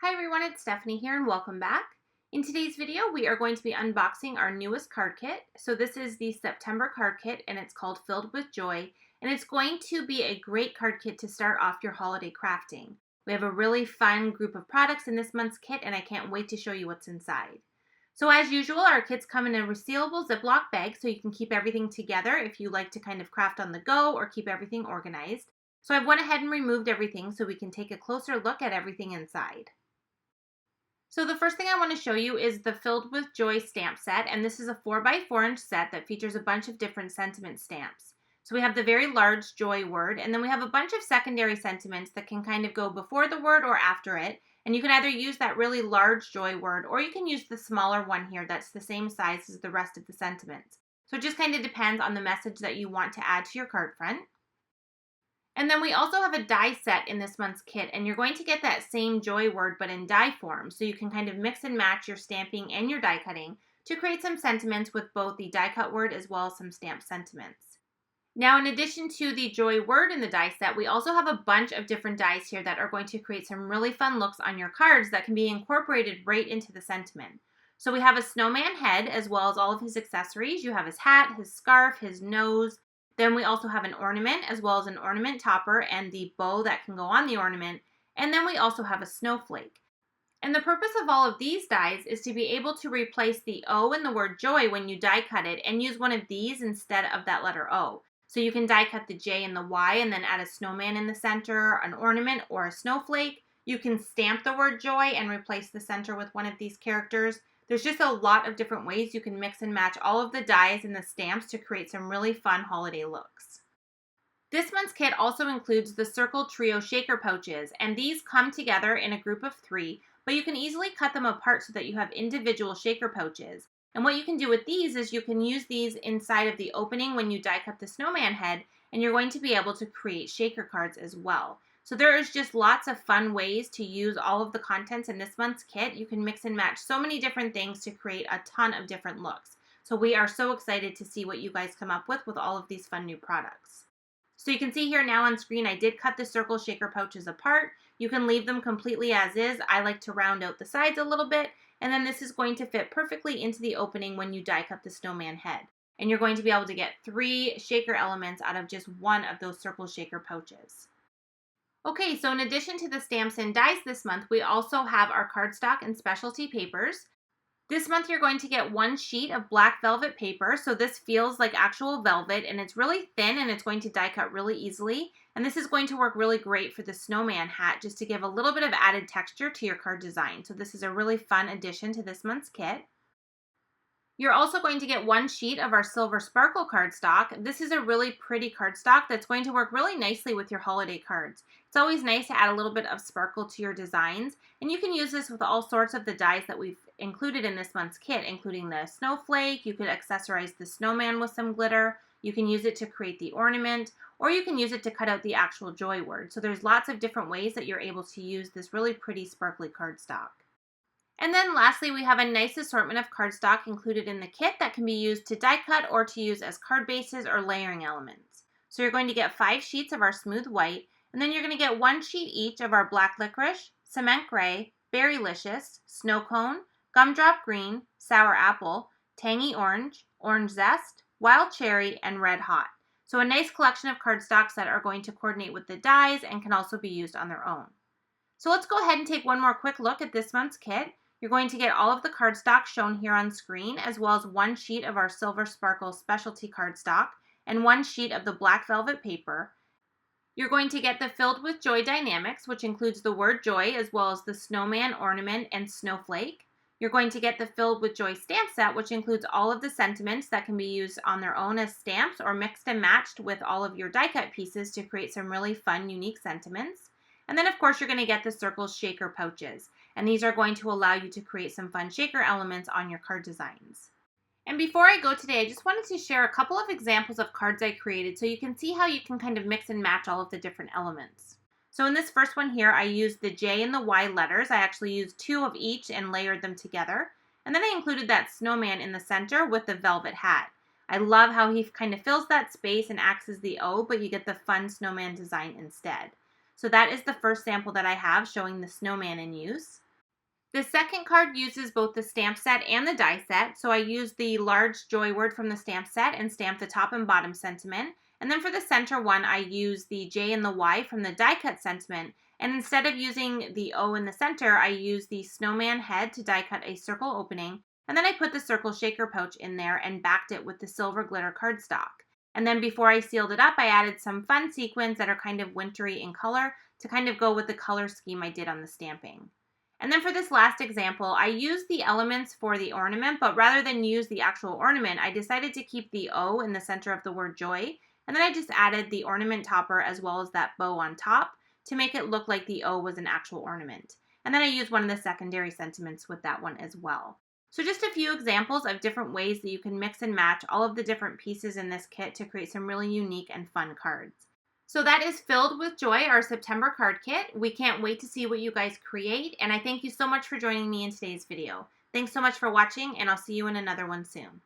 Hi everyone, it's Stephanie here and welcome back. In today's video, we are going to be unboxing our newest card kit. So this is the September card kit and it's called Filled with Joy. And it's going to be a great card kit to start off your holiday crafting. We have a really fun group of products in this month's kit and I can't wait to show you what's inside. So as usual, our kits come in a resealable Ziploc bag so you can keep everything together if you like to kind of craft on the go or keep everything organized. So I've went ahead and removed everything so we can take a closer look at everything inside. So the first thing I want to show you is the Filled with Joy stamp set, and this is a 4x4" set that features a bunch of different sentiment stamps. So we have the very large joy word, and then we have a bunch of secondary sentiments that can kind of go before the word or after it, and you can either use that really large joy word or you can use the smaller one here that's the same size as the rest of the sentiments. So it just kind of depends on the message that you want to add to your card front. And then we also have a die set in this month's kit, and you're going to get that same joy word but in die form, so you can kind of mix and match your stamping and your die cutting to create some sentiments with both the die cut word as well as some stamped sentiments. Now, in addition to the joy word in the die set, we also have a bunch of different dies here that are going to create some really fun looks on your cards that can be incorporated right into the sentiment. So we have a snowman head as well as all of his accessories. You have his hat, his scarf, his nose. Then we also have an ornament as well as an ornament topper and the bow that can go on the ornament. And then we also have a snowflake. And the purpose of all of these dies is to be able to replace the O in the word joy when you die cut it and use one of these instead of that letter O. So you can die cut the J and the Y and then add a snowman in the center, an ornament, or a snowflake. You can stamp the word joy and replace the center with one of these characters. There's just a lot of different ways you can mix and match all of the dies and the stamps to create some really fun holiday looks. This month's kit also includes the Circle Trio shaker pouches, and these come together in a group of 3, but you can easily cut them apart so that you have individual shaker pouches. And what you can do with these is you can use these inside of the opening when you die cut the snowman head, and you're going to be able to create shaker cards as well. So there is just lots of fun ways to use all of the contents in this month's kit. You can mix and match so many different things to create a ton of different looks. So we are so excited to see what you guys come up with all of these fun new products. So you can see here now on screen, I did cut the circle shaker pouches apart. You can leave them completely as is. I like to round out the sides a little bit, and then this is going to fit perfectly into the opening when you die cut the snowman head. And you're going to be able to get 3 shaker elements out of just one of those circle shaker pouches. Okay, so in addition to the stamps and dies this month, we also have our cardstock and specialty papers. This month you're going to get 1 sheet of black velvet paper, so this feels like actual velvet and it's really thin and it's going to die cut really easily. And this is going to work really great for the snowman hat just to give a little bit of added texture to your card design. So this is a really fun addition to this month's kit. You're also going to get 1 sheet of our silver sparkle cardstock. This is a really pretty cardstock that's going to work really nicely with your holiday cards. It's always nice to add a little bit of sparkle to your designs, and you can use this with all sorts of the dies that we've included in this month's kit, including the snowflake. You could accessorize the snowman with some glitter. You can use it to create the ornament, or you can use it to cut out the actual joy word. So there's lots of different ways that you're able to use this really pretty sparkly cardstock. And then lastly, we have a nice assortment of cardstock included in the kit that can be used to die cut or to use as card bases or layering elements. So you're going to get 5 sheets of our smooth white, and then you're going to get 1 sheet each of our black licorice, cement gray, berrylicious, snow cone, gumdrop green, sour apple, tangy orange, orange zest, wild cherry, and red hot. So a nice collection of cardstocks that are going to coordinate with the dies and can also be used on their own. So let's go ahead and take one more quick look at this month's kit. You're going to get all of the cardstock shown here on screen, as well as 1 sheet of our Silver Sparkle specialty cardstock and 1 sheet of the black velvet paper. You're going to get the Filled with Joy Dynamics, which includes the word joy, as well as the snowman, ornament, and snowflake. You're going to get the Filled with Joy stamp set, which includes all of the sentiments that can be used on their own as stamps or mixed and matched with all of your die cut pieces to create some really fun, unique sentiments. And then, of course, you're going to get the circle shaker pouches. And these are going to allow you to create some fun shaker elements on your card designs. And before I go today, I just wanted to share a couple of examples of cards I created so you can see how you can kind of mix and match all of the different elements. So in this first one here, I used the J and the Y letters. I actually used 2 of each and layered them together. And then I included that snowman in the center with the velvet hat. I love how he kind of fills that space and acts as the O, but you get the fun snowman design instead. So that is the first sample that I have showing the snowman in use. The second card uses both the stamp set and the die set, so I used the large joy word from the stamp set and stamped the top and bottom sentiment. And then for the center one, I used the J and the Y from the die cut sentiment, and instead of using the O in the center, I used the snowman head to die cut a circle opening, and then I put the circle shaker pouch in there and backed it with the silver glitter cardstock. And then before I sealed it up, I added some fun sequins that are kind of wintry in color to kind of go with the color scheme I did on the stamping. And then for this last example, I used the elements for the ornament, but rather than use the actual ornament, I decided to keep the O in the center of the word joy, and then I just added the ornament topper as well as that bow on top to make it look like the O was an actual ornament. And then I used one of the secondary sentiments with that one as well. So just a few examples of different ways that you can mix and match all of the different pieces in this kit to create some really unique and fun cards. So that is Filled with Joy, our September card kit. We can't wait to see what you guys create, and I thank you so much for joining me in today's video. Thanks so much for watching, and I'll see you in another one soon.